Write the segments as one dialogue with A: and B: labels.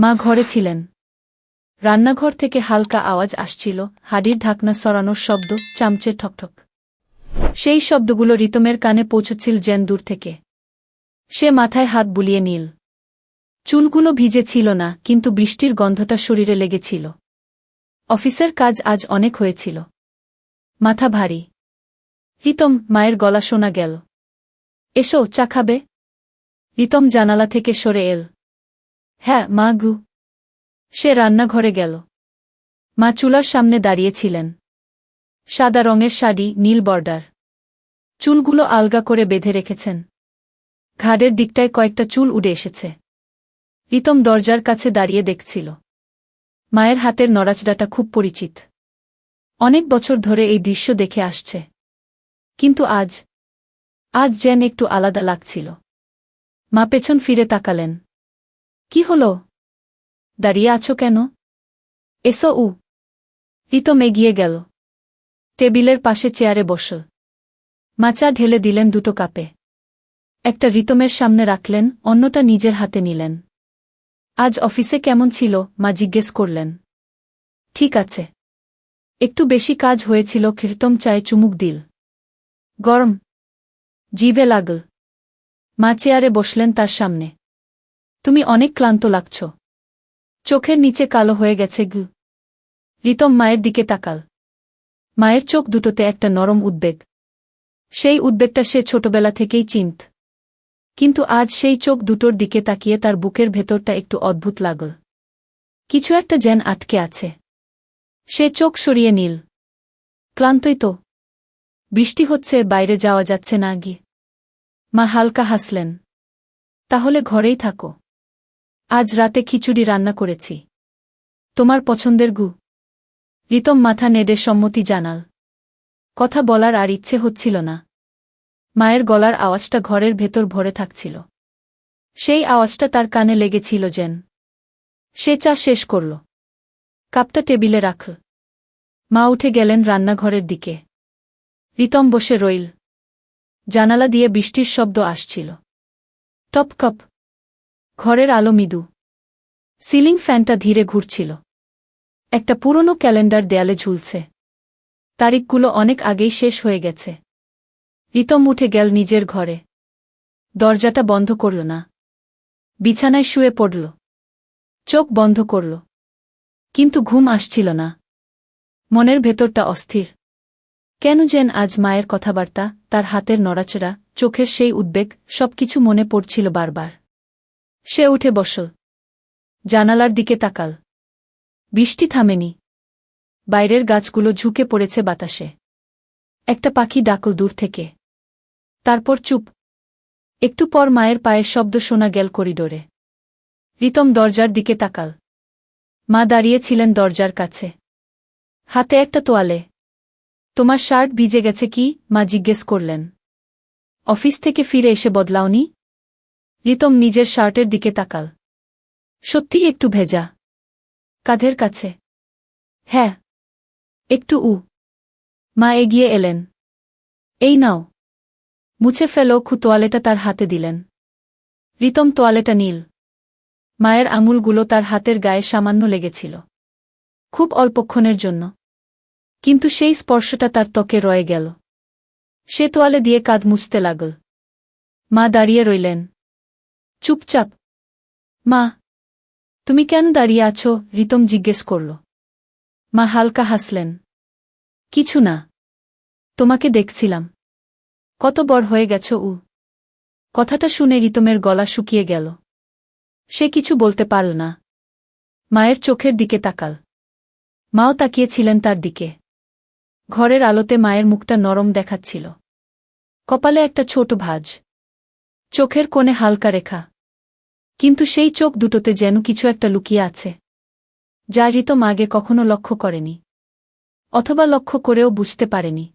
A: মা ঘরে ছিলেন। রান্নাঘর থেকে হালকা আওয়াজ আসছিল, হাঁড়ির ঢাকনা সরানোর শব্দ, চামচের ঠকঠক। সেই শব্দগুলো রিতমের কানে পৌঁছচ্ছিল যেন দূর থেকে। সে মাথায় হাত বুলিয়ে নিল। চুলগুলো ভিজে ছিল না, কিন্তু বৃষ্টির গন্ধটা শরীরে লেগেছিল। অফিসের কাজ আজ অনেক হয়েছিল। মাথা ভারী। রিতম, মায়ের গলা শোনা গেল। এসো, চা খাবে? রিতম জানালা থেকে সরে এল। হ্যাঁ মা গু। সে রান্নাঘরে গেল। মা চুলার সামনে দাঁড়িয়েছিলেন। সাদা রঙের শাড়ি, নীল বর্ডার। চুলগুলো আলগা করে বেঁধে রেখেছেন। ঘাড়ের দিকটায় কয়েকটা চুল উড়ে এসেছে। রিতম দরজার কাছে দাঁড়িয়ে দেখছিল। মায়ের হাতের নড়াচড়াটা খুব পরিচিত। অনেক বছর ধরে এই দৃশ্য দেখে আসছে। কিন্তু আজ যেন একটু আলাদা লাগছিল। মা পেছন ফিরে তাকালেন। কি হলো? দাঁড়িয়ে আছো কেন? এসো। রিতম এগিয়ে গেল। টেবিলের পাশে চেয়ারে বসল। মা চা ঢেলে দিলেন দুটো কাপে। একটা রিতমের সামনে রাখলেন, অন্যটা নিজের হাতে নিলেন। আজ অফিসে কেমন ছিল? মা জিজ্ঞেস করলেন। ঠিক আছে। একটু বেশি কাজ হয়েছিল। রিতম চায়ে চুমুক দিল। গরম। জিভে লাগল। মা চেয়ারে বসলেন তার সামনে। তুমি অনেক ক্লান্ত লাগছ। চোখের নিচে কালো হয়ে গেছে। রিতম মায়ের দিকে তাকাল। মায়ের চোখ দুটোতে একটা নরম উদ্বেগ। সেই উদ্বেগটা সে ছোটবেলা থেকেই চিনত। কিন্তু আজ সেই চোখ দুটোর দিকে তাকিয়ে তার বুকের ভেতরটা একটু অদ্ভুত লাগল। কিছু একটা যেন আটকে আছে। সে চোখ সরিয়ে নিল। ক্লান্তই তো। বৃষ্টি হচ্ছে, বাইরে যাওয়া যাচ্ছে না। মা হালকা হাসলেন। তাহলে ঘরেই থাকো। আজ রাতে খিচুড়ি রান্না করেছি। তোমার পছন্দের। রিতম মাথা নেড়ে সম্মতি জানাল। কথা বলার আর ইচ্ছে হচ্ছিল না। মায়ের গলার আওয়াজটা ঘরের ভেতর ভরে থাকছিল। সেই আওয়াজটা তার কানে লেগেছিল যেন। সে চা শেষ করল। কাপটা টেবিলে রাখল। মা উঠে গেলেন রান্নাঘরের দিকে। রিতম বসে রইল। জানালা দিয়ে বৃষ্টির শব্দ আসছিল। টপকপ। ঘরের আলো মৃদু। সিলিং ফ্যানটা ধীরে ঘুরছিল। একটা পুরনো ক্যালেন্ডার দেয়ালে ঝুলছে। তারিখগুলো অনেক আগেই শেষ হয়ে গেছে। রিতম উঠে গেল নিজের ঘরে। দরজাটা বন্ধ করল না। বিছানায় শুয়ে পড়ল। চোখ বন্ধ করল। কিন্তু ঘুম আসছিল না। মনের ভেতরটা অস্থির। কেন যেন আজ মায়ের কথাবার্তা, তার হাতের নড়াচড়া, চোখের সেই উদ্বেগ, সবকিছু মনে পড়ছিল বারবার। সে উঠে বসল। জানালার দিকে তাকাল। বৃষ্টি থামেনি। বাইরের গাছগুলো ঝুঁকে পড়েছে বাতাসে। একটা পাখি ডাকল দূর থেকে। তারপর চুপ। একটু পর মায়ের পায়ের শব্দ শোনা গেল করিডোরে। রিতম দরজার দিকে তাকাল। মা দাঁড়িয়েছিলেন দরজার কাছে। হাতে একটা তোয়ালে। তোমার শার্ট ভিজে গেছে কি? মা জিজ্ঞেস করলেন। অফিস থেকে ফিরে এসে বদলাওনি? রিতম নিজের শার্টের দিকে তাকাল। সত্যিই একটু ভেজা। কাঁধের কাছে? হ্যাঁ। একটু। মা এগিয়ে এলেন। এই নাও। মুছে ফেলো। তোয়ালেটা তার হাতে দিলেন। রিতম তোয়ালেটা নিল। মায়ের আঙুলগুলো তার হাতের গায়ে সামান্য লেগেছিল। খুব অল্পক্ষণের জন্য। কিন্তু সেই স্পর্শটা তার ত্বকে রয়ে গেল। সে তোয়ালে দিয়ে কাঁধ মুছতে লাগল। মা দাঁড়িয়ে রইলেন। চুপচাপ। মা, তুমি কেন দাঁড়িয়ে আছো? রিতম জিজ্ঞেস করল। মা হালকা হাসলেন। কিছু না। তোমাকে দেখছিলাম। কত বড় হয়ে গেছ। কথাটা শুনে রিতমের গলা শুকিয়ে গেল। সে কিছু বলতে পারল না। মায়ের চোখের দিকে তাকাল। মাও তাকিয়েছিলেন তার দিকে। ঘরের আলোতে মায়ের মুখটা নরম দেখাচ্ছিল। কপালে একটা ছোট ভাঁজ। চোখের কোণে হালকা রেখা। কিন্তু সেই চোখ দুটোতে যেন কিছু একটা লুকিয়ে আছে, যা রিতম আগে কখনো লক্ষ্য করেনি। অথবা লক্ষ্য করেও বুঝতে পারেনি।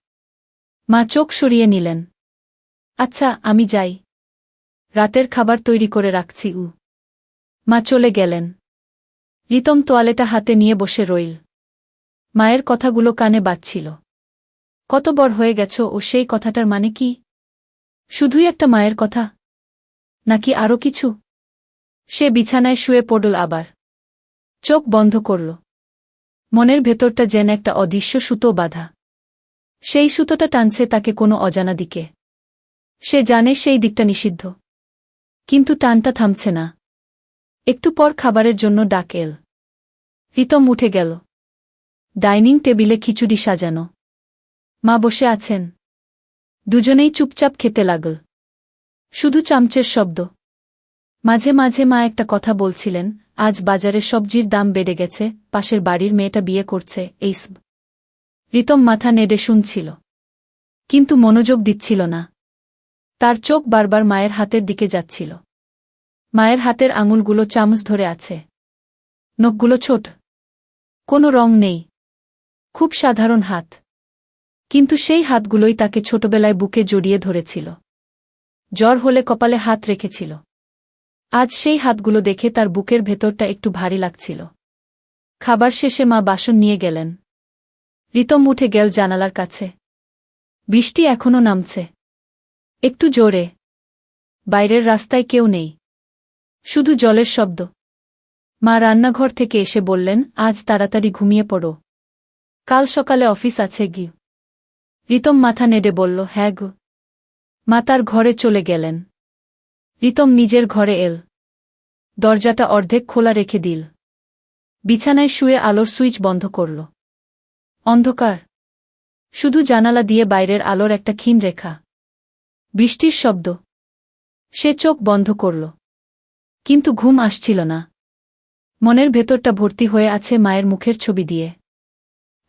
A: মা চোখ সরিয়ে নিলেন। আচ্ছা, আমি যাই। রাতের খাবার তৈরি করে রাখছি। মা চলে গেলেন। রিতম তোয়ালেটা হাতে নিয়ে বসে রইল। মায়ের কথাগুলো কানে বাজছিল। কত বড় হয়ে গেছ, ও সেই কথাটার মানে কি? শুধুই একটা মায়ের কথা? নাকি আরও কিছু? সে বিছানায় শুয়ে পড়ল আবার। চোখ বন্ধ করল। মনের ভেতরটা যেন একটা অদৃশ্য সুতো বাঁধা। সেই সুতোটা টানছে তাকে কোনো অজানা দিকে। সে জানে সেই দিকটা নিষিদ্ধ, কিন্তু টানটা থামছে না। একটু পর খাবারের জন্য ডাক এল। রিতম উঠে গেল। ডাইনিং টেবিলে খিচুড়ি সাজানো। মা বসে আছেন। দুজনেই চুপচাপ খেতে লাগল। শুধু চামচের শব্দ। মাঝে মাঝে মা একটা কথা বলছিলেন, আজ বাজারে সবজির দাম বেড়ে গেছে, পাশের বাড়ির মেয়েটা বিয়ে করছে, এইসব। রিতম মাথা নেড়ে শুনছিল, কিন্তু মনোযোগ দিচ্ছিল না। তার চোখ বারবার মায়ের হাতের দিকে যাচ্ছিল। মায়ের হাতের আঙুলগুলো চামচ ধরে আছে। নখগুলো ছোট। কোনো রং নেই। খুব সাধারণ হাত। কিন্তু সেই হাতগুলোই তাকে ছোটবেলায় বুকে জড়িয়ে ধরেছিল। জ্বর হলে কপালে হাত রেখেছিল। আজ সেই হাতগুলো দেখে তার বুকের ভেতরটা একটু ভারী লাগছিল। খাবার শেষে মা বাসন নিয়ে গেলেন। রিতম উঠে গেল জানালার কাছে। বৃষ্টি এখনো নামছে। একটু জোরে। বাইরের রাস্তায় কেউ নেই। শুধু জলের শব্দ। মা রান্নাঘর থেকে এসে বললেন, আজ তাড়াতাড়ি ঘুমিয়ে পড়ো। কাল সকালে অফিস আছে গি। রিতম মাথা নেড়ে বলল, হ্যাঁ গো। মা তার ঘরে চলে গেলেন। রিতম নিজের ঘরে এল। দরজাটা অর্ধেক খোলা রেখে দিল। বিছানায় শুয়ে আলোর সুইচ বন্ধ করল। অন্ধকার। শুধু জানালা দিয়ে বাইরের আলোর একটা ক্ষীণ রেখা। বৃষ্টির শব্দ। সে চোখ বন্ধ করল। কিন্তু ঘুম আসছিল না। মনের ভেতরটা ভর্তি হয়ে আছে মায়ের মুখের ছবি দিয়ে।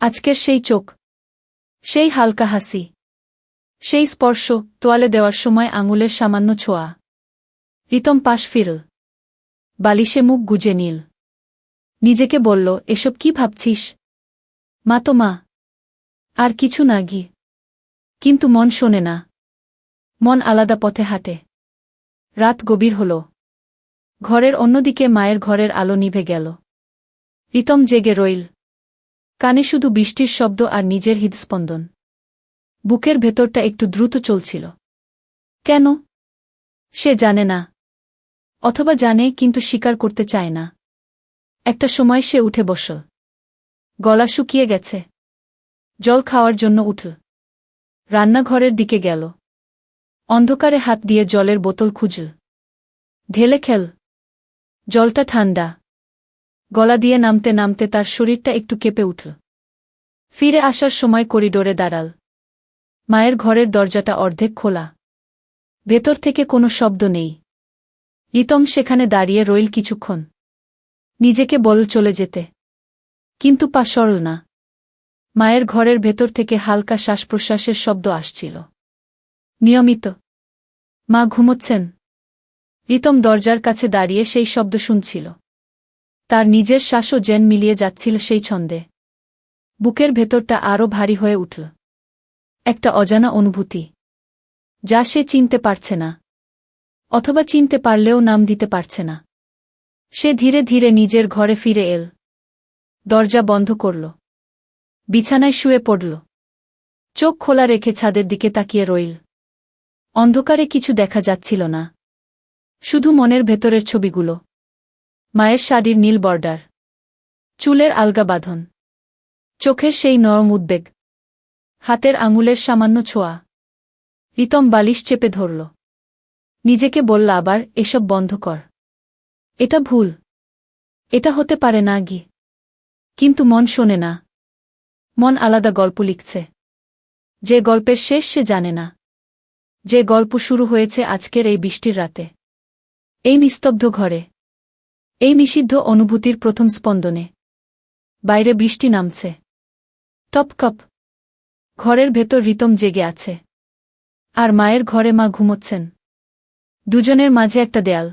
A: আজকের সেই চোখ। সেই হালকা হাসি। সেই স্পর্শ, তোয়ালে দেওয়ার সময় আঙুলের সামান্য ছোঁয়া। রিতম পাশ ফিরল। বালিশে মুখ গুজে নিল। নিজেকে বলল, এসব কি ভাবছিস? মা তো মা। আর কিছু না গি। কিন্তু মন শোনে না। মন আলাদা পথে হাঁটে। রাত গভীর হল। ঘরের অন্যদিকে মায়ের ঘরের আলো নিভে গেল। রিতম জেগে রইল। কানে শুধু বৃষ্টির শব্দ আর নিজের হৃদস্পন্দন। বুকের ভেতরটা একটু দ্রুত চলছিল। কেন? সে জানে না। অথবা জানে কিন্তু স্বীকার করতে চায় না। একটা সময় সে উঠে বসল। গলা শুকিয়ে গেছে। জল খাওয়ার জন্য উঠল। রান্নাঘরের দিকে গেল। অন্ধকারে হাত দিয়ে জলের বোতল খুঁজল। ঢেলে খেল। জলটা ঠান্ডা। গলা দিয়ে নামতে নামতে তার শরীরটা একটু কেঁপে উঠল। ফিরে আসার সময় করিডোরে দাঁড়াল। মায়ের ঘরের দরজাটা অর্ধেক খোলা। ভেতর থেকে কোনো শব্দ নেই। রিতম সেখানে দাঁড়িয়ে রইল কিছুক্ষণ। নিজেকে বল চলে যেতে। কিন্তু পা সরল না। মায়ের ঘরের ভেতর থেকে হালকা শ্বাসপ্রশ্বাসের শব্দ আসছিল। নিয়মিত। মা ঘুমোচ্ছেন। রিতম দরজার কাছে দাঁড়িয়ে সেই শব্দ শুনছিল। তার নিজের শ্বাসও যেন মিলিয়ে যাচ্ছিল সেই ছন্দে। বুকের ভেতরটা আরও ভারী হয়ে উঠল। একটা অজানা অনুভূতি, যা সে চিনতে পারছে না। অথবা চিনতে পারলেও নাম দিতে পারছে না। সে ধীরে ধীরে নিজের ঘরে ফিরে এল। দরজা বন্ধ করল। বিছানায় শুয়ে পড়ল। চোখ খোলা রেখে ছাদের দিকে তাকিয়ে রইল। অন্ধকারে কিছু দেখা যাচ্ছিল না। শুধু মনের ভেতরের ছবিগুলো। মায়ের শাড়ির নীল বর্ডার। চুলের আলগা বাঁধন। চোখের সেই নরম উদ্বেগ। হাতের আঙুলের সামান্য ছোঁয়া। রিতম বালিশ চেপে ধরল। নিজেকে বলল আবার, এসব বন্ধ কর। এটা ভুল। এটা হতে পারে না গি। কিন্তু মন শোনে না। মন আলাদা গল্প লিখছে। যে গল্পের শেষ সে জানে না। যে গল্প শুরু হয়েছে আজকের এই বৃষ্টির রাতে। এই নিস্তব্ধ ঘরে। এই নিষিদ্ধ অনুভূতির প্রথম স্পন্দনে। বাইরে বৃষ্টি নামছে। টপকপ। ঘরের ভেতর রিতম জেগে আছে। আর মায়ের ঘরে মা ঘুমোচ্ছেন। দুজনের মাঝে একটা দেয়াল।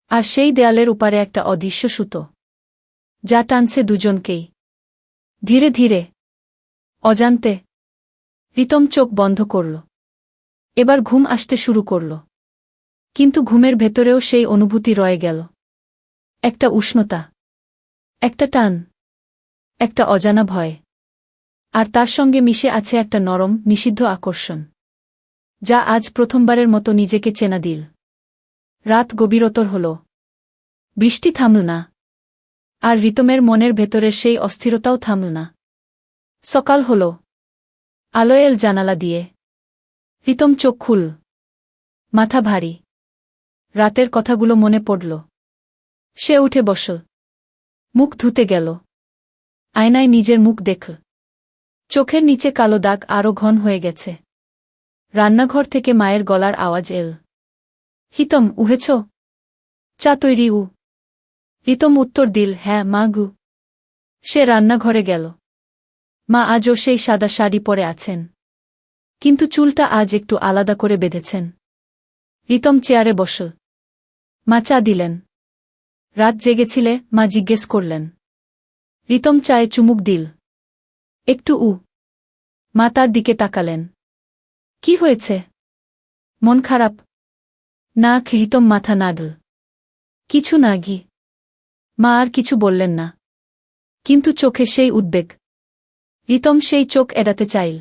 A: আর সেই দেয়ালের উপারে একটা অদৃশ্য সুতো, যা টানছে দুজনকেই। ধীরে ধীরে। অজান্তে। রিতম চোখ বন্ধ করল। এবার ঘুম আসতে শুরু করল। কিন্তু ঘুমের ভেতরেও সেই অনুভূতি রয়ে গেল। একটা উষ্ণতা। একটা টান। একটা অজানা ভয়। আর তার সঙ্গে মিশে আছে একটা নরম, নিষিদ্ধ আকর্ষণ, যা আজ প্রথমবারের মতো নিজেকে চেনা দিল। রাত গভীরতর হল। বৃষ্টি থামল না। আর রিতমের মনের ভেতরের সেই অস্থিরতাও থামল না। সকাল হল। আলো এল জানালা দিয়ে। রিতম চোখ খুল। মাথা ভারী। রাতের কথাগুলো মনে পড়ল। সে উঠে বসল। মুখ ধুতে গেল। আয়নায় নিজের মুখ দেখল। চোখের নিচে কালো দাগ আরও ঘন হয়ে গেছে। রান্নাঘর থেকে মায়ের গলার আওয়াজ এল। হিতম, উহেছ? চা তৈরি? রিতম উত্তর দিল, হ্যাঁ মা গু। সে রান্নাঘরে গেল। মা আজও সেই সাদা শাড়ি পরে আছেন, কিন্তু চুলটা আজ একটু আলাদা করে বেঁধেছেন। রিতম চেয়ারে বসল। মা চা দিলেন। রাত জেগেছিলে? মা জিজ্ঞেস করলেন। রিতম চায়ে চুমুক দিল। একটু। মা তার দিকে তাকালেন। কি হয়েছে? মন খারাপ? না। রিতম মাথা নাড়ল। কিছু না গি। মা আর কিছু বললেন না, কিন্তু চোখে সেই উদ্বেগ। রিতম সেই চোখ এড়াতে চাইল,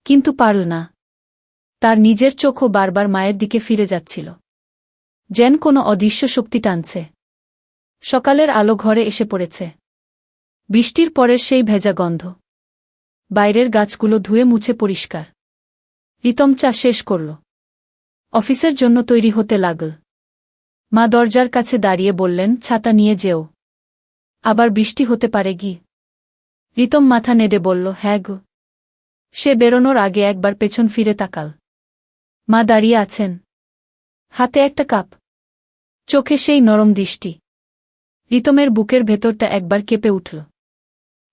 A: কিন্তু পারল না। তার নিজের চোখও বারবার মায়ের দিকে ফিরে যাচ্ছিল, যেন কোনো অদৃশ্য শক্তি টানছে। সকালের আলো ঘরে এসে পড়েছে। বৃষ্টির পরের সেই ভেজা গন্ধ। বাইরের গাছগুলো ধুয়ে মুছে পরিষ্কার। রিতম চা শেষ করল। অফিসের জন্য তৈরি হতে লাগল। মা দরজার কাছে দাঁড়িয়ে বললেন, ছাতা নিয়ে যেও, আবার বৃষ্টি হতে পারে গি। রিতম মাথা নেড়ে বলল, হ্যাঁ গো। সে বেরোনোর আগে একবার পেছন ফিরে তাকাল। মা দাঁড়িয়ে আছেন, হাতে একটা কাপ, চোখে সেই নরম দৃষ্টি। রিতমের বুকের ভেতরটা একবার কেঁপে উঠল।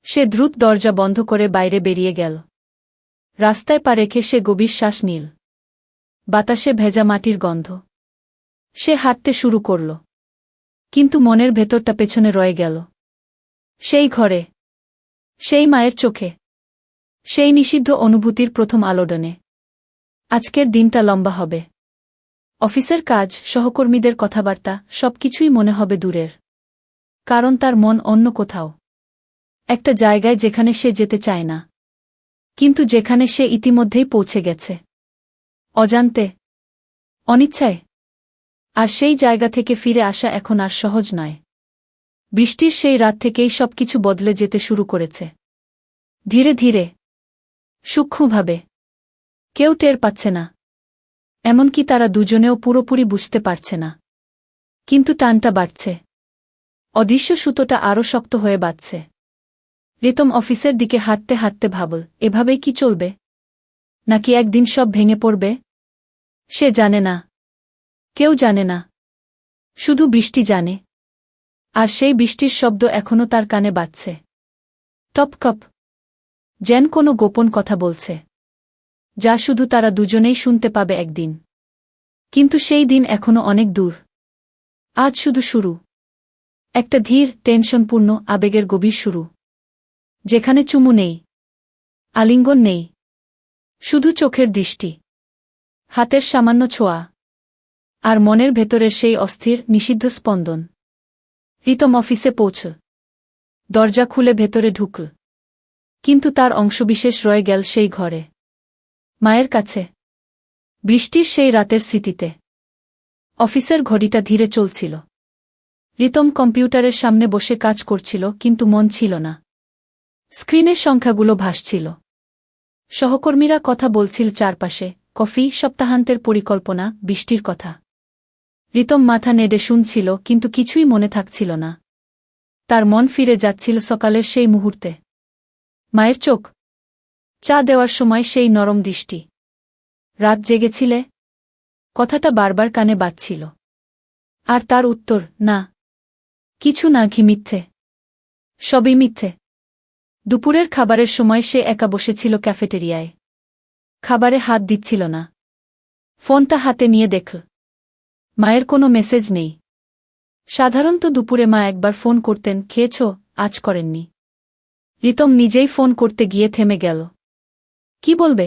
A: সে দ্রুত দরজা বন্ধ করে বাইরে বেরিয়ে গেল। রাস্তায় পা রেখে সে গভীর শ্বাস নিল। বাতাসে ভেজা মাটির গন্ধ। সে হাঁটতে শুরু করল, কিন্তু মনের ভেতরটা পেছনে রয়ে গেল। সেই ঘরে, সেই মায়ের চোখে, সেই নিষিদ্ধ অনুভূতির প্রথম আলোড়নে। আজকের দিনটা লম্বা হবে। অফিসের কাজ, সহকর্মীদের কথাবার্তা, সবকিছুই মনে হবে দূরের। কারণ তার মন অন্য কোথাও, একটা জায়গায় যেখানে সে যেতে চায় না, কিন্তু যেখানে সে ইতিমধ্যেই পৌঁছে গেছে, অজান্তে, অনিচ্ছায়। আর সেই জায়গা থেকে ফিরে আসা এখন আর সহজ নয়। বৃষ্টির সেই রাত থেকেই সবকিছু বদলে যেতে শুরু করেছে। ধীরে ধীরে, সূক্ষ্মভাবে। কেউ টের পাচ্ছে না, এমনকি তারা দুজনেও পুরোপুরি বুঝতে পারছে না। কিন্তু টানটা বাড়ছে। অদৃশ্য সুতোটা আরও শক্ত হয়ে বাঁধছে। রিতম অফিসের দিকে হাঁটতে হাঁটতে ভাবল, এভাবেই কি চলবে, নাকি একদিন সব ভেঙে পড়বে? সে জানে না, কেউ জানে না, শুধু বৃষ্টি জানে। আর সেই বৃষ্টির শব্দ এখনও তার কানে বাজছে। টপকপ, যেন কোনো গোপন কথা বলছে, যা শুধু তারা দুজনেই শুনতে পাবে একদিন। কিন্তু সেই দিন এখনও অনেক দূর। আজ শুধু শুরু, একটা ধীর, টেনশনপূর্ণ, আবেগের গভীর শুরু, যেখানে চুমু নেই, আলিঙ্গন নেই, শুধু চোখের দৃষ্টি, হাতের সামান্য ছোঁয়া, আর মনের ভেতরের সেই অস্থির, নিষিদ্ধ স্পন্দন। রিতম অফিসে পৌঁছল। দরজা খুলে ভেতরে ঢুকল, কিন্তু তার অংশবিশেষ রয়ে গেল সেই ঘরে, মায়ের কাছে, বৃষ্টির সেই রাতের স্মৃতিতে। অফিসের ঘড়িটা ধীরে চলছিল। রিতম কম্পিউটারের সামনে বসে কাজ করছিল, কিন্তু মন ছিল না। স্ক্রিনের সংখ্যাগুলো ভাসছিল। সহকর্মীরা কথা বলছিল চারপাশে, কফি, সপ্তাহান্তের পরিকল্পনা, বৃষ্টির কথা। রিতম মাথা নেড়ে শুনছিল, কিন্তু কিছুই মনে থাকছিল না। তার মন ফিরে যাচ্ছিল সকালের সেই মুহূর্তে। মায়ের চোখ, চা দেওয়ার সময় সেই নরম দৃষ্টি। রাত জেগেছিলে? কথাটা বারবার কানে বাজছিল। আর তার উত্তর, না, কিছু না, ঘি মিথ্যে, সবই মিথ্যে। দুপুরের খাবারের সময় সে একা বসেছিল ক্যাফেটেরিয়ায়। খাবারে হাত দিচ্ছিল না। ফোনটা হাতে নিয়ে দেখল, মায়ের কোনো মেসেজ নেই। সাধারণত দুপুরে মা একবার ফোন করতেন, খেয়েছ? আজ করেননি। রিতম নিজেই ফোন করতে গিয়ে থেমে গেল। কি বলবে?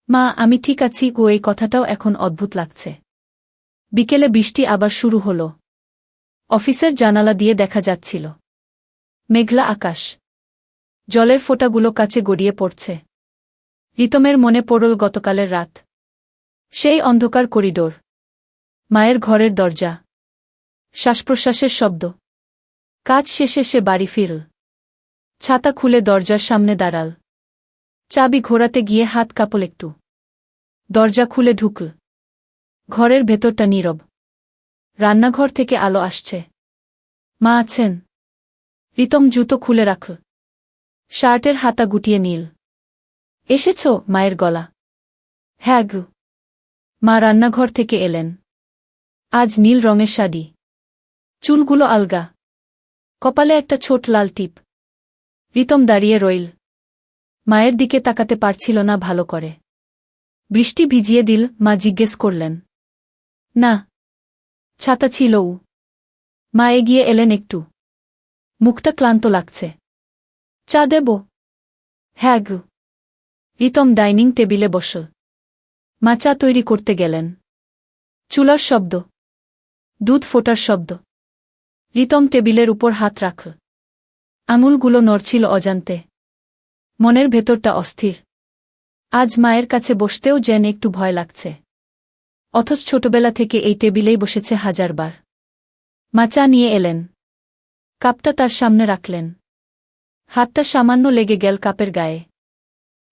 A: মা, আমি ঠিক আছি। এই কথাটাও এখন অদ্ভুত লাগছে। বিকেলে বৃষ্টি আবার শুরু হল। অফিসের জানালা দিয়ে দেখা যাচ্ছিল মেঘলা আকাশ, জলের ফোঁটাগুলো কাছে গড়িয়ে পড়ছে। রিতমের মনে পড়ল গতকালের রাত, সেই অন্ধকার করিডোর, মায়ের ঘরের দরজা, শ্বাসপ্রশ্বাসের শব্দ, কাজ শেষে সে বাড়ি ফিরল। ছাতা খুলে দরজার সামনে দাঁড়াল। চাবি ঘোরাতে গিয়ে হাত কাঁপল একটু। দরজা খুলে ঢুকল। ঘরের ভেতরটা নীরব। রান্নাঘর থেকে আলো আসছে। মা আছেন। রিতম জুতো খুলে রাখল। শার্টের হাতা গুটিয়ে নিল। এসেছ? মায়ের গলা। হ্যাঁ গু। মা রান্নাঘর থেকে এলেন। আজ নীল রঙের শাড়ি। চুলগুলো আলগা। কপালে একটা ছোট লাল টিপ। রিতম দাঁড়িয়ে রইল। মায়ের দিকে তাকাতে পারছিল না ভালো করে। বৃষ্টি ভিজিয়ে দিল। মা জিজ্ঞেস করলেন, না ছাতা ছিলও? মা এগিয়ে এলেন একটু। মুখটা ক্লান্ত লাগছে। চা দেব? হ্যাঁ গু। রিতম ডাইনিং টেবিলে বসল। মা চা তৈরি করতে গেলেন। চুলার শব্দ, দুধ ফোটার শব্দ। রিতম টেবিলের উপর হাত রাখল। আঙুলগুলো নড়ছিল অজান্তে। মনের ভেতরটা অস্থির। আজ মায়ের কাছে বসতেও যেন একটু ভয় লাগছে। অথচ ছোটবেলা থেকে এই টেবিলেই বসেছে হাজারবার। মা চা নিয়ে এলেন। কাপটা তার সামনে রাখলেন। হাতটা সামান্য লেগে গেল কাপের গায়ে।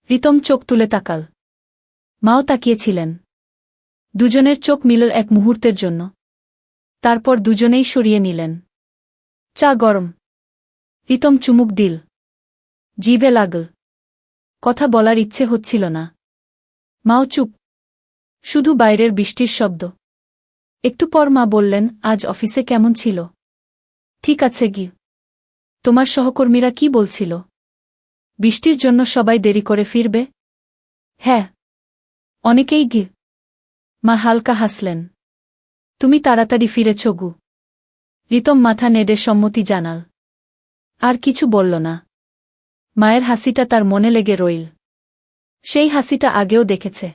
A: রিতম চোখ তুলে তাকাল। মাও তাকিয়েছিলেন। দুজনের চোখ মিলল এক মুহূর্তের জন্য। তারপর দুজনেই সরিয়ে নিলেন। চা গরম। রিতম চুমুক দিল। জিভে লাগল। কথা বলার ইচ্ছে হচ্ছিল না। মাও চুপ। শুধু বাইরের বৃষ্টির শব্দ। একটু পর মা বললেন, আজ অফিসে কেমন ছিল? ঠিক আছে গি। তোমার সহকর্মীরা কি বলছিল? বৃষ্টির জন্য সবাই দেরি করে ফিরবে? হ্যাঁ, অনেকেই গি। মা হালকা হাসলেন। তুমি তাড়াতাড়ি ফিরেছ গু। রিতম মাথা নেড়ে সম্মতি জানাল। আর কিছু বলল না। মায়ের হাসিটা তার মনে লেগে রইল। সেই হাসিটা আগেও দেখেছে।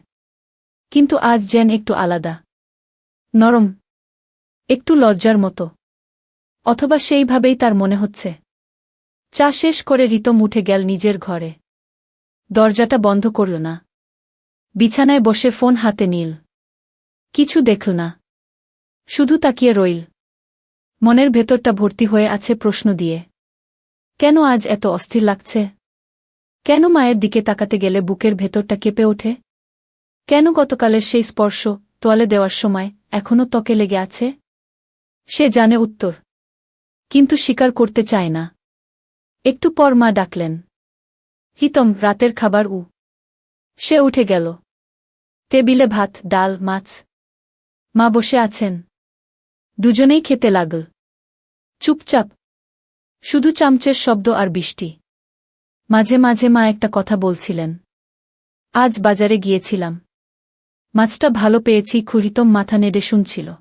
A: কিন্তু আজ যেন একটু আলাদা। নরম। একটু লজ্জার মতো। অথবা সেইভাবেই তার মনে হচ্ছে। চা শেষ করে রিতম উঠে গেল নিজের ঘরে। দরজাটা বন্ধ করল না। বিছানায় বসে ফোন হাতে নিল। কিছু দেখল না। শুধু তাকিয়ে রইল। মনের ভেতরটা ভর্তি হয়ে আছে প্রশ্ন দিয়ে। কেন আজ এত অস্থির লাগছে? কেন মায়ের দিকে তাকাতে গেলে বুকের ভেতরটা কেঁপে ওঠে? কেন গতকালের সেই স্পর্শ, তোয়ালে দেওয়ার সময়, এখনও ত্বকে লেগে আছে? সে জানে উত্তর। কিন্তু স্বীকার করতে চায় না। একটু পর মা ডাকলেন। হিতম, রাতের খাবার সে উঠে গেল। টেবিলে ভাত, ডাল, মাছ। মা বসে আছেন। দুজনেই খেতে লাগল। চুপচাপ। শুধু চামচের শব্দ আর বৃষ্টি। মাঝে মাঝে মা একটা কথা বলছিলেন। আজ বাজারে গিয়েছিলাম। মাছটা ভালো পেয়েছি। রিতম মাথা নেড়ে শুনছিল।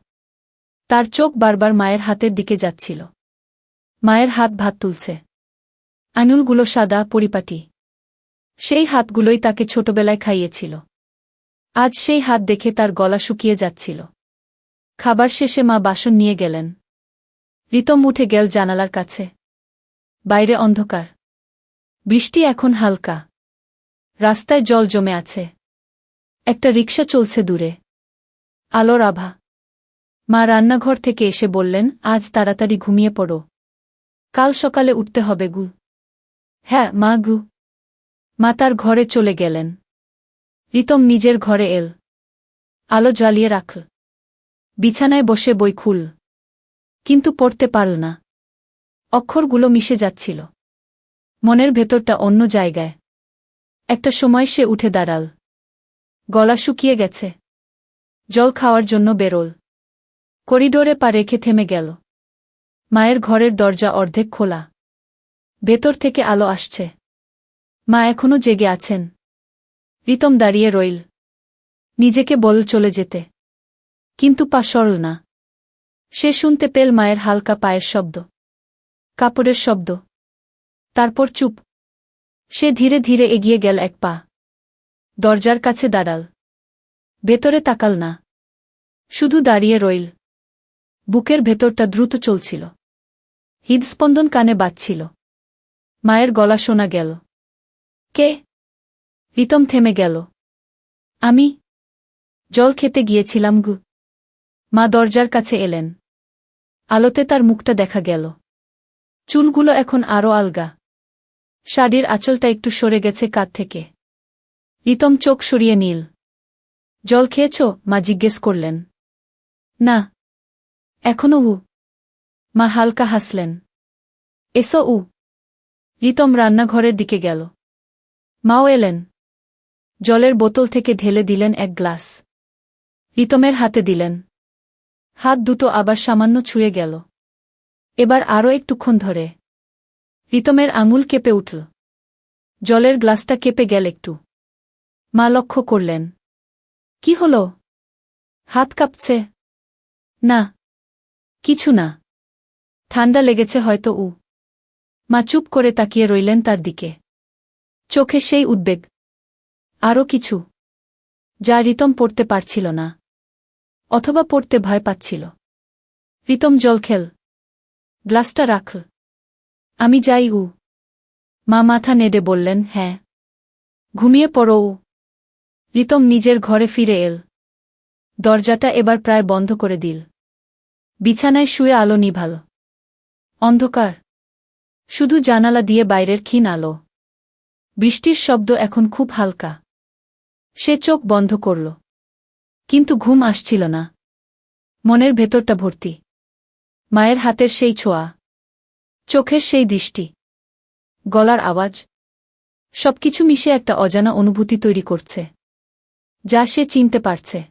A: তার চোখ বারবার মায়ের হাতের দিকে যাচ্ছিল। মায়ের হাত ভাত তুলছে। আঙুলগুলো সাদা, পরিপাটি। সেই হাতগুলোই তাকে ছোটবেলায় খাইয়েছিল। আজ সেই হাত দেখে তার গলা শুকিয়ে যাচ্ছিল। খাবার শেষে মা বাসন নিয়ে গেলেন। রিতম উঠে গেল জানালার কাছে। বাইরে অন্ধকার। বৃষ্টি এখন হালকা। রাস্তায় জল জমে আছে। একটা রিকশা চলছে দূরে। আলোর আভা। মা রান্নাঘর থেকে এসে বললেন, আজ তাড়াতাড়ি ঘুমিয়ে পড়ো। কাল সকালে উঠতে হবে গু। হ্যাঁ মা গু। মা তার ঘরে চলে গেলেন। রিতম নিজের ঘরে এল। আলো জ্বালিয়ে রাখল। বিছানায় বসে বই খুল। কিন্তু পড়তে পারল না। অক্ষরগুলো মিশে যাচ্ছিল। মনের ভেতরটা অন্য জায়গায়। একটা সময় সে উঠে দাঁড়াল। গলা শুকিয়ে গেছে। জল খাওয়ার জন্য বেরোল। করিডোরে পা রেখে থেমে গেল। মায়ের ঘরের দরজা অর্ধেক খোলা। ভেতর থেকে আলো আসছে। মা এখনো জেগে আছেন। রিতম দাঁড়িয়ে রইল। নিজেকে বল চলে যেতে। কিন্তু পা সরল না। সে শুনতে পেল মায়ের হালকা পায়ের শব্দ। কাপড়ের শব্দ। তারপর চুপ। সে ধীরে ধীরে এগিয়ে গেল এক পা। দরজার কাছে দাঁড়াল। ভেতরে তাকাল না। শুধু দাঁড়িয়ে রইল। বুকের ভেতরটা দ্রুত চলছিল। হৃদস্পন্দন কানে বাজছিল। মায়ের গলা শোনা গেল। কে? রিতম থেমে গেল। আমি জল খেতে গিয়েছিলাম গু। মা দরজার কাছে এলেন। আলোতে তার মুখটা দেখা গেল। চুলগুলো এখন আরও আলগা। শাড়ির আঁচলটা একটু সরে গেছে কাঁধ থেকে। রিতম চোখ সরিয়ে নীল। জল খেয়েছ? মা জিজ্ঞেস করলেন। না। এখনো উ। মা হালকা হাসলেন। এসো উ। রিতম রান্নাঘরের দিকে গেল। মাও এলেন। জলের বোতল থেকে ঢেলে দিলেন এক গ্লাস। রিতমের হাতে দিলেন। হাত দুটো আবার সামান্য ছুঁয়ে গেল। এবার আরও একটুক্ষণ ধরে। রিতমের আঙুল কেঁপে উঠল। জলের গ্লাসটা কেঁপে গেল একটু। মা লক্ষ্য করলেন। কি হল? হাত কাঁপছে। না। কিছু না। ঠান্ডা লেগেছে হয়তো উ। মা চুপ করে তাকিয়ে রইলেন তার দিকে। চোখে সেই উদ্বেগ। আরও কিছু, যা রিতম পড়তে পারছিল না, অথবা পড়তে ভয় পাচ্ছিল। রিতম জল খেল। গ্লাসটা রাখল। আমি যাই উ। মা মাথা নেড়ে বললেন, হ্যাঁ। ঘুমিয়ে পড়ো উ। রিতম নিজের ঘরে ফিরে এল। দরজাটা এবার প্রায় বন্ধ করে দিল। বিছানায় শুয়ে আলো নিভাল। অন্ধকার। শুধু জানালা দিয়ে বাইরের ক্ষীণ আলো। বৃষ্টির শব্দ এখন খুব হালকা। সে চোখ বন্ধ করল। কিন্তু ঘুম আসছিল না। মনের ভেতরটা ভর্তি। মায়ের হাতের সেই ছোঁয়া, চোখের সেই দৃষ্টি, গলার আওয়াজ, সবকিছু মিশে একটা অজানা অনুভূতি তৈরি করছে, যা সে চিনতে পারছে।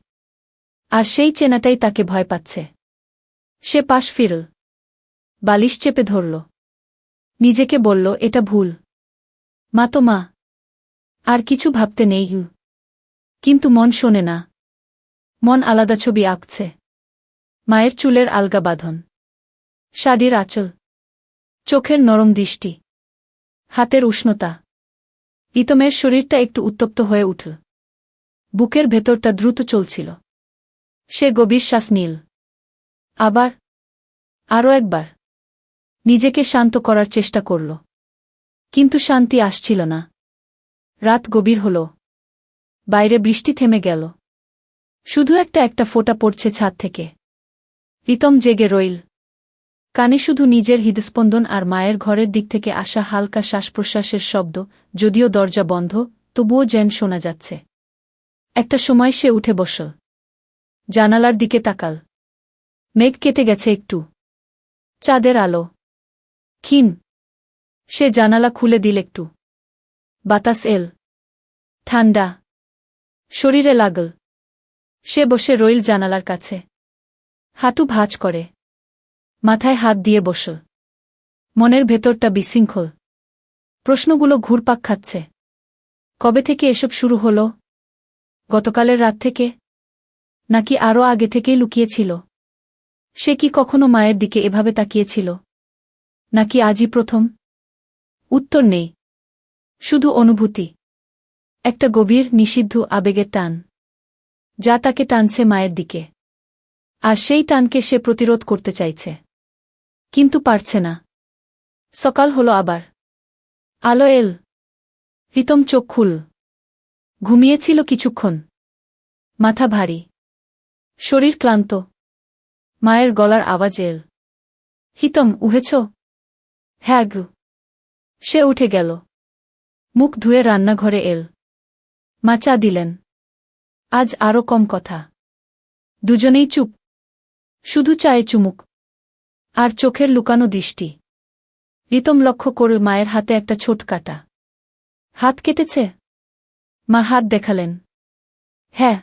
A: আর সেই চেনাটাই তাকে ভয় পাচ্ছে। সে পাশ ফিরল। বালিশ চেপে ধরল। নিজেকে বলল, এটা ভুল। মা তো মা। আর কিছু ভাবতে নেই ইউ। কিন্তু মন শোনে না। মন আলাদা ছবি আঁকছে। মায়ের চুলের আলগা বাঁধন, শাড়ির আঁচল, চোখের নরম দৃষ্টি, হাতের উষ্ণতা। রিতমের শরীরটা একটু উত্তপ্ত হয়ে উঠল। বুকের ভেতরটা দ্রুত চলছিল। সে গভীর শ্বাস নিল। আবার, আরও একবার। নিজেকে শান্ত করার চেষ্টা করল। কিন্তু শান্তি আসছিল না। রাত গভীর হল। বাইরে বৃষ্টি থেমে গেল। শুধু একটা ফোঁটা পড়ছে ছাদ থেকে। রিতম জেগে রইল। কানে শুধু নিজের হৃদস্পন্দন আর মায়ের ঘরের দিক থেকে আসা হালকা শ্বাসপ্রশ্বাসের শব্দ। যদিও দরজা বন্ধ, তবুও যেন শোনা যাচ্ছে। একটা সময় সে উঠে বসল। জানালার দিকে তাকাল। মেঘ কেটে গেছে একটু। চাঁদের আলো ক্ষীণ। সে জানালা খুলে দিল একটু। বাতাস এল। ঠান্ডা শরীরে লাগল। সে বসে রইল জানালার কাছে। হাঁটু ভাঁজ করে। মাথায় হাত দিয়ে বসল। মনের ভেতরটা বিশৃঙ্খল। প্রশ্নগুলো ঘুরপাক খাচ্ছে। কবে থেকে এসব শুরু হলো? গতকালের রাত থেকে? নাকি আরও আগে থেকেই লুকিয়েছিল? সে কি কখনো মায়ের দিকে এভাবে তাকিয়েছিল? নাকি আজই প্রথম? উত্তর নেই। শুধু অনুভূতি। একটা গভীর নিষিদ্ধ আবেগের টান, যা তাকে টানছে মায়ের দিকে। আর সেই টানকে সে প্রতিরোধ করতে চাইছে, কিন্তু পারছে না। সকাল হলো আবার। আলো এল। রিতম চোখ খুল। ঘুমিয়েছিল কিছুক্ষণ। মাথা ভারী, শরীর ক্লান্ত। মায়ের গলার আওয়াজ এল। হিতম, উঠেছ? হ্যাঁ গু। সে উঠে গেল। মুখ ধুয়ে রান্নাঘরে এল। মা চা দিলেন। আজ আরও কম কথা। দুজনেই চুপ। শুধু চায়ে চুমুক আর চোখের লুকানো দৃষ্টি। রিতম লক্ষ্য করে মায়ের হাতে একটা ছোট কাটা। হাত কেটেছে? মা হাত দেখালেন। হ্যাঁ।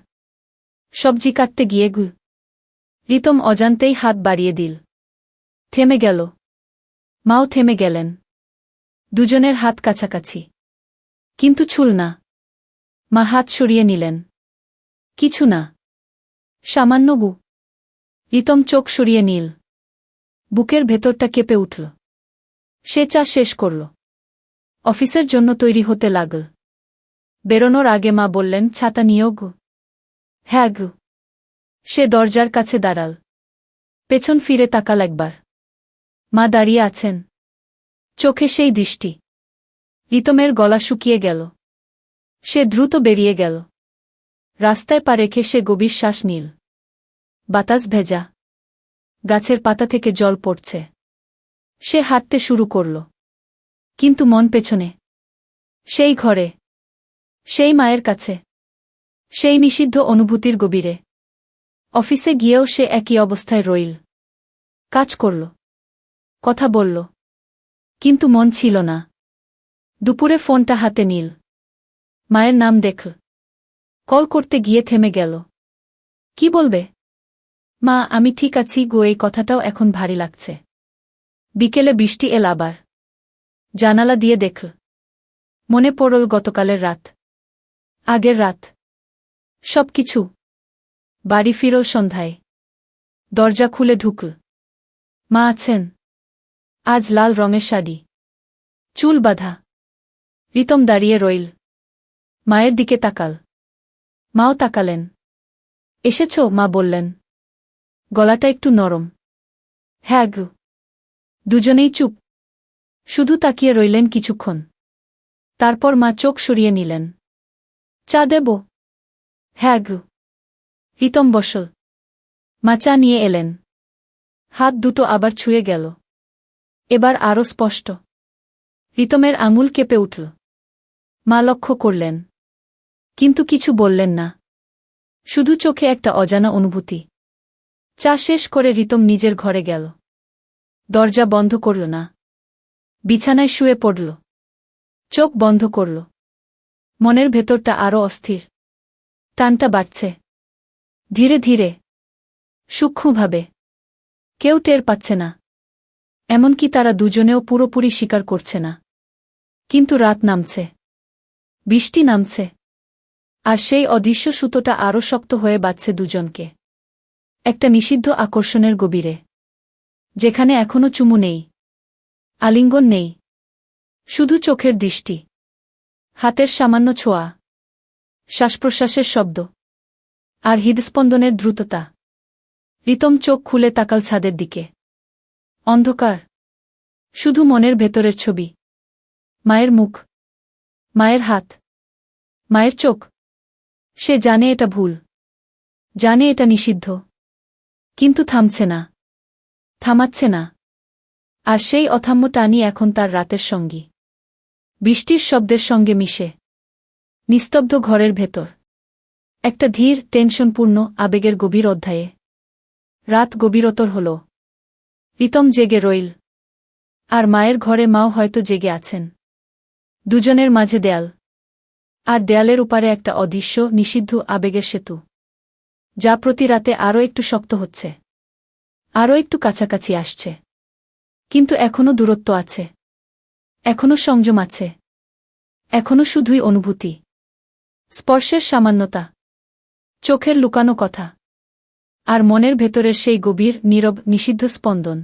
A: সবজি কাটতে গিয়ে গু। রিতম অজান্তেই হাত বাড়িয়ে দিল। থেমে গেল। মাও থেমে গেলেন। দুজনের হাত কাছাকাছি, কিন্তু ছুল না। মা হাত সরিয়ে নিলেন। কিছু না, সামান্য গু। রিতম চোখ সরিয়ে নিল। বুকের ভেতরটা কেঁপে উঠল। সে চা শেষ করল। অফিসের জন্য তৈরি হতে লাগল। বেরোনোর আগে মা বললেন, ছাতা নিও গু। হ্যাঁ গু। সে দরজার কাছে দাঁড়াল। পেছন ফিরে তাকাল একবার। মা দাঁড়িয়ে আছেন। চোখে সেই দৃষ্টি। রিতমের গলা শুকিয়ে গেল। সে দ্রুত বেরিয়ে গেল। রাস্তায় পা রেখে সে গভীর শ্বাস নিল। বাতাস ভেজা। গাছের পাতা থেকে জল পড়ছে। সে হাঁটতে শুরু করল। কিন্তু মন পেছনে। সেই ঘরে, সেই মায়ের কাছে, সেই নিষিদ্ধ অনুভূতির গভীরে। অফিসে গিয়েও সে একই অবস্থায় রইল। কাজ করল, কথা বলল, কিন্তু মন ছিল না। দুপুরে ফোনটা হাতে নিল। মায়ের নাম দেখল। কল করতে গিয়ে থেমে গেল। কি বলবে? মা, আমি ঠিক আছি গো, এই কথাটাও এখন ভারী লাগছে। বিকেলে বৃষ্টি এল আবার। জানালা দিয়ে দেখল। মনে পড়ল গতকালের রাত, আগের রাত, সবকিছু। বাড়ি ফিরল সন্ধ্যায়। দরজা খুলে ঢুকল। মা আছেন। আজ লাল রঙের শাড়ি, চুল বাঁধা। রিতম দাঁড়িয়ে রইল। মায়ের দিকে তাকাল। মাও তাকালেন। এসেছ? মা বললেন, গলাটা একটু নরম। হ্যাঁ গো। দুজনেই চুপ। শুধু তাকিয়ে রইলেন কিছুক্ষণ। তারপর মা চোখ সরিয়ে নিলেন। চা দেব? হ্যাঁ গো। রিতম বসল। মা চা নিয়ে এলেন। হাত দুটো আবার ছুঁয়ে গেল। এবার আরও স্পষ্ট। রিতমের আঙুল কেঁপে উঠল। মা লক্ষ্য করলেন, কিন্তু কিছু বললেন না। শুধু চোখে একটা অজানা অনুভূতি। চা শেষ করে রিতম নিজের ঘরে গেল। দরজা বন্ধ করল না। বিছানায় শুয়ে পড়ল। চোখ বন্ধ করল। মনের ভেতরটা আরও অস্থির। টানটা বাড়ছে। ধীরে ধীরে, সূক্ষ্মভাবে। কেউ টের পাচ্ছে না। এমনকি তারা দুজনেও পুরোপুরি স্বীকার করছে না। কিন্তু রাত নামছে। বৃষ্টি নামছে। আর সেই অদৃশ্য সুতোটা আরও শক্ত হয়ে বাঁধছে দুজনকে। একটা নিষিদ্ধ আকর্ষণের গভীরে। যেখানে এখনো চুমু নেই, আলিঙ্গন নেই, শুধু চোখের দৃষ্টি, হাতের সামান্য ছোঁয়া, শ্বাসপ্রশ্বাসের শব্দ, আর হৃদস্পন্দনের দ্রুততা। রিতম চোখ খুলে তাকাল ছাদের দিকে। অন্ধকার। শুধু মনের ভেতরের ছবি। মায়ের মুখ, মায়ের হাত, মায়ের চোখ। সে জানে এটা ভুল, জানে এটা নিষিদ্ধ, কিন্তু থামছে না, থামাচ্ছে না। আর সেই অথাম্য টানই এখন তার রাতের সঙ্গী। বৃষ্টির শব্দের সঙ্গে মিশে। নিস্তব্ধ ঘরের ভেতর। একটা ধীর, টেনশনপূর্ণ আবেগের গভীর অধ্যায়ে। রাত গভীরতর হল। রিতম জেগে রইল। আর মায়ের ঘরে মাও হয়তো জেগে আছেন। দুজনের মাঝে দেয়াল। আর দেয়ালের উপারে একটা অদৃশ্য, নিষিদ্ধ আবেগের সেতু, যা প্রতি রাতে আরও একটু শক্ত হচ্ছে, আরও একটু কাছাকাছি আসছে। কিন্তু এখনো দূরত্ব আছে, এখনো সংযম আছে, এখনো শুধুই অনুভূতি, স্পর্শের সামান্যতা, চোখের লুকানো কথা, আর মনের ভেতরের সেই গভীর, নীরব, নিষিদ্ধ স্পন্দন।